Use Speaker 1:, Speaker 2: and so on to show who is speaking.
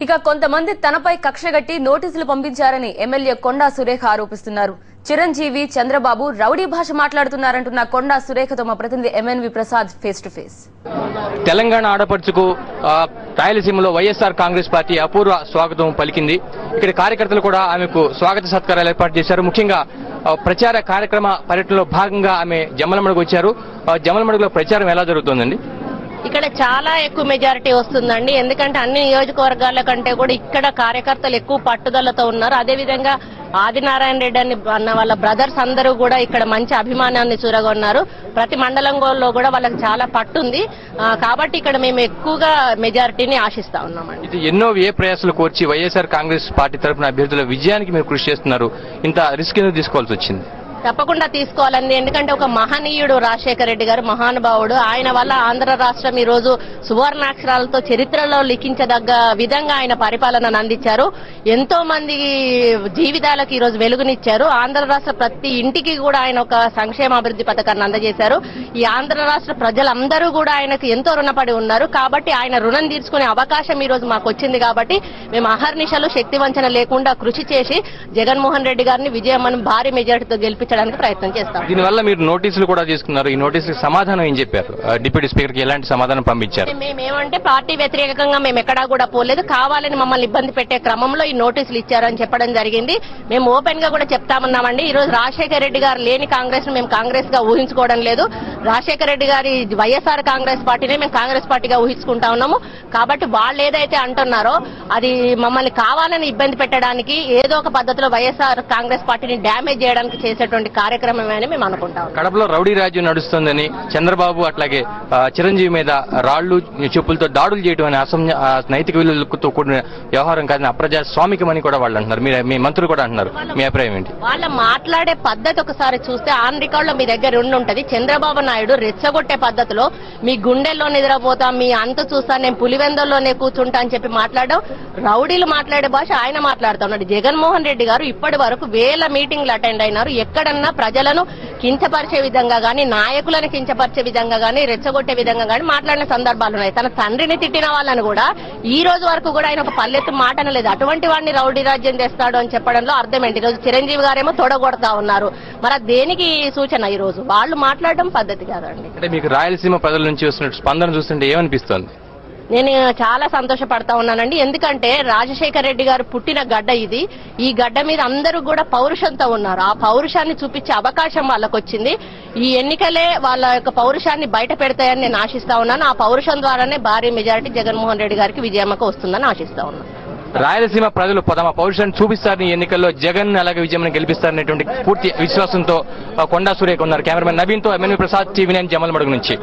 Speaker 1: ఇక కొంతమంది తనపై కక్షగట్టి నోటీసులు పంపించారని ఎమ్మెల్యే కొండా సురేఖ ఆరోపిస్తున్నారు. చిరంజీవి చంద్రబాబు రౌడీ భాష మాట్లాడుతున్నారంటున్న కొండా సురేఖతో మా ప్రతినిధి M N V Prasad face to face.
Speaker 2: Telangana ఆడపడుచుకు రాయలసీమలో వైఎస్ఆర్ కాంగ్రెస్ పార్టీ అపూర్వ స్వాగతం పలికింది. ఇక్కడ కార్యకర్తలు కూడా ఆమెకు స్వాగత సత్కారాలు ఏర్పాటు చేశారు. ముఖ్యంగా ప్రచార కార్యక్రమ పర్యటనలో భాగంగా ఆమె జమ్మలమడుగు వచ్చారు. జమ్మలమడుగులో ప్రచారం ఎలా జరుగుతోందండి?
Speaker 3: ఇక్కడ చాలా ఎక్కువ మెజారిటీ వస్తుందండి. ఎందుకంటే అన్ని నియోజకవర్గాల కంటే కూడా ఇక్కడ కార్యకర్తలు ఎక్కువ పట్టుదలతో ఉన్నారు. అదేవిధంగా ఆదినారాయణ రెడ్డి అన్న వాళ్ళ బ్రదర్స్ అందరూ కూడా ఇక్కడ మంచి అభిమానాన్ని చూరగొన్నారు. ప్రతి మండలంలో కూడా వాళ్ళకి చాలా పట్టుంది. కాబట్టి ఇక్కడ మేము ఎక్కువగా మెజారిటీని ఆశిస్తా ఉన్నామండి.
Speaker 2: ఇది ఎన్నో ప్రయాసాలు కోర్చి వైఎస్ఆర్ కాంగ్రెస్ పార్టీ తరఫున అభ్యర్థుల విజయానికి మీరు కృషి చేస్తున్నారు. ఇంత రిస్క్ ఎందుకు తీసుకోవాల్సి వచ్చింది?
Speaker 3: తప్పకుండా తీసుకోవాలండి. ఎందుకంటే ఒక మహనీయుడు రాజశేఖర రెడ్డి గారు, మహానుభావుడు. ఆయన వల్ల ఆంధ్ర రాష్ట్రం ఈ రోజు సువర్ణాక్షరాలతో చరిత్రలో లిఖించదగ్గ విధంగా ఆయన పరిపాలనను అందించారు. ఎంతో మంది జీవితాలకు ఈ రోజు వెలుగునిచ్చారు. ఆంధ్ర రాష్ట్ర ప్రతి ఇంటికి కూడా ఆయన ఒక సంక్షేమ అభివృద్ధి పథకాన్ని అందజేశారు. ఈ ఆంధ్ర రాష్ట్ర ప్రజలందరూ కూడా ఆయనకు ఎంతో రుణపడి ఉన్నారు. కాబట్టి ఆయన రుణం తీర్చుకునే అవకాశం ఈ రోజు మాకు వచ్చింది. కాబట్టి మేము అహర్నిశలు శక్తి వంచన లేకుండా కృషి చేసి జగన్మోహన్ రెడ్డి గారిని విజయమ్మను భారీ మెజార్టీతో గెలిపించడానికి ప్రయత్నం చేస్తాం.
Speaker 2: దీనివల్ల మీరు నోటీసులు కూడా తీసుకున్నారు. ఈ నోటీసులకు సమాధానం ఏం చెప్పారు? డిప్యూటీ స్పీకర్ కి ఎలాంటి సమాధానం పంపించారు?
Speaker 3: మేమేమంటే పార్టీ వ్యతిరేకంగా మేము ఎక్కడా కూడా పోలేదు. కావాలని మమ్మల్ని ఇబ్బంది పెట్టే క్రమంలో ఈ నోటీసులు ఇచ్చారని చెప్పడం జరిగింది. మేము ఓపెన్ గా కూడా చెప్తామన్నామండి. ఈ రోజు రాజశేఖర రెడ్డి గారు లేని కాంగ్రెస్ ను మేము కాంగ్రెస్ గా ఊహించుకోవడం లేదు. రాజశేఖర రెడ్డి గారి వైఎస్ఆర్ కాంగ్రెస్ పార్టీనే మేము కాంగ్రెస్ పార్టీగా ఊహించుకుంటా ఉన్నాము. కాబట్టి వాళ్ళు ఏదైతే అంటున్నారో అది మమ్మల్ని కావాలని ఇబ్బంది పెట్టడానికి ఏదో ఒక పద్ధతిలో వైఎస్ఆర్ కాంగ్రెస్ పార్టీని డ్యామేజ్ చేయడానికి చేసేటువంటి కార్యక్రమమే అని మేము అనుకుంటాం.
Speaker 2: కడపలో రౌడీ రాజ్యం నడుస్తోందని చంద్రబాబు అట్లాగే చిరంజీవి మీద రాళ్లు చెప్పులతో దాడులు చేయడం అనే నైతిక విలువలతో కూడిన వ్యవహారం కాదని అప్రజాస్వామికమని కూడా వాళ్ళు అంటున్నారు. మీ మంత్రులు కూడా అంటున్నారు. మీ అభిప్రాయం ఏంటి?
Speaker 3: వాళ్ళ మాట్లాడే పద్ధతి ఒకసారి చూస్తే ఆన్ రికార్డ్ లో మీ దగ్గర ఉంటది. చంద్రబాబు నాయుడు రెచ్చగొట్టే పద్ధతిలో మీ గుండెల్లో నిద్రపోతా, మీ అంత చూస్తా, నేను పులివెందల్లోనే కూర్చుంటా అని చెప్పి మాట్లాడడం. రౌడీలు మాట్లాడే భాష ఆయన మాట్లాడుతూ ఉన్నాడు. జగన్మోహన్ రెడ్డి గారు ఇప్పటి వరకు వేల మీటింగ్లు అటెండ్ అయినారు. ఎక్కడన్నా ప్రజలను కించపరిచే విధంగా గానీ, నాయకులను కించపరిచే విధంగా గానీ, రెచ్చగొట్టే విధంగా గానీ మాట్లాడిన సందర్భాలు ఉన్నాయి. తన తండ్రిని తిట్టిన వాళ్ళని కూడా ఈ రోజు వరకు కూడా ఆయన ఒక పల్లెత్తు మాటన లేదు. అటువంటి వాడిని రౌడీ రాజ్యం చేస్తాడు అని చెప్పడంలో అర్థం ఏంటి? ఈ రోజు చిరంజీవి గారేమో తొడగొడతా ఉన్నారు. మరి దేనికి సూచన? ఈ రోజు వాళ్ళు మాట్లాడడం పద్ధతి కాదండి.
Speaker 2: అంటే మీకు రాయలసీమ ప్రజల నుంచి వస్తున్న స్పందన చూస్తుంటే ఏమనిపిస్తోంది?
Speaker 3: నేను చాలా సంతోషపడతా ఉన్నానండి. ఎందుకంటే రాజశేఖర రెడ్డి గారు పుట్టిన గడ్డ ఇది. ఈ గడ్డ మీద అందరూ కూడా పౌరుషంతో ఉన్నారు. ఆ పౌరుషాన్ని చూపించే అవకాశం వాళ్ళకు వచ్చింది. ఈ ఎన్నికలే వాళ్ళ యొక్క పౌరుషాన్ని బయట పెడతాయని నేను ఆశిస్తా ఉన్నాను. ఆ పౌరుషం ద్వారానే భారీ మెజారిటీ జగన్మోహన్ రెడ్డి గారికి విజయమ్మకు వస్తుందని ఆశిస్తా ఉన్నాను.
Speaker 2: రాయలసీమ ప్రజలు తమ పౌరుషాన్ని చూపిస్తారని, ఎన్నికల్లో జగన్ అలాగే విజయమ్మని గెలిపిస్తారనేటువంటి పూర్తి విశ్వాసంతో కొండా సురేఖ ఉన్నారు. కెమెరామెన్ నవీన్ తో ఎంఎన్వి ప్రసాద్, టీవీ9 జమ్మలమడుగు నుంచి.